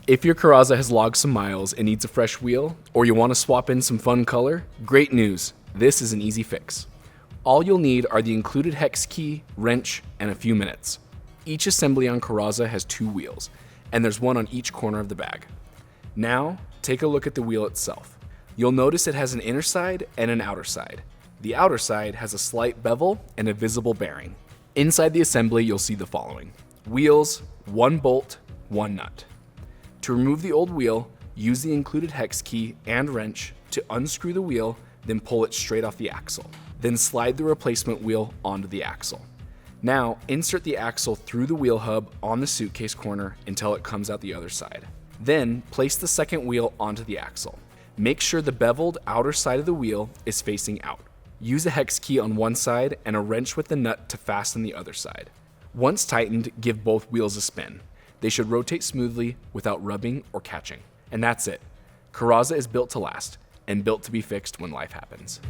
If your Coraza has logged some miles and needs a fresh wheel, or you want to swap in some fun color, great news, this is an easy fix. All you'll need are the included hex key, wrench, and a few minutes. Each assembly on Coraza has 2 wheels, and there's one on each corner of the bag. Now, take a look at the wheel itself. You'll notice it has an inner side and an outer side. The outer side has a slight bevel and a visible bearing. Inside the assembly, you'll see the following: wheels, 1 bolt, 1 nut. To remove the old wheel, use the included hex key and wrench to unscrew the wheel, then pull it straight off the axle. Then slide the replacement wheel onto the axle. Now, insert the axle through the wheel hub on the suitcase corner until it comes out the other side. Then, place the second wheel onto the axle. Make sure the beveled outer side of the wheel is facing out. Use a hex key on one side and a wrench with the nut to fasten the other side. Once tightened, give both wheels a spin. They should rotate smoothly without rubbing or catching. And that's it. Coraza is built to last and built to be fixed when life happens.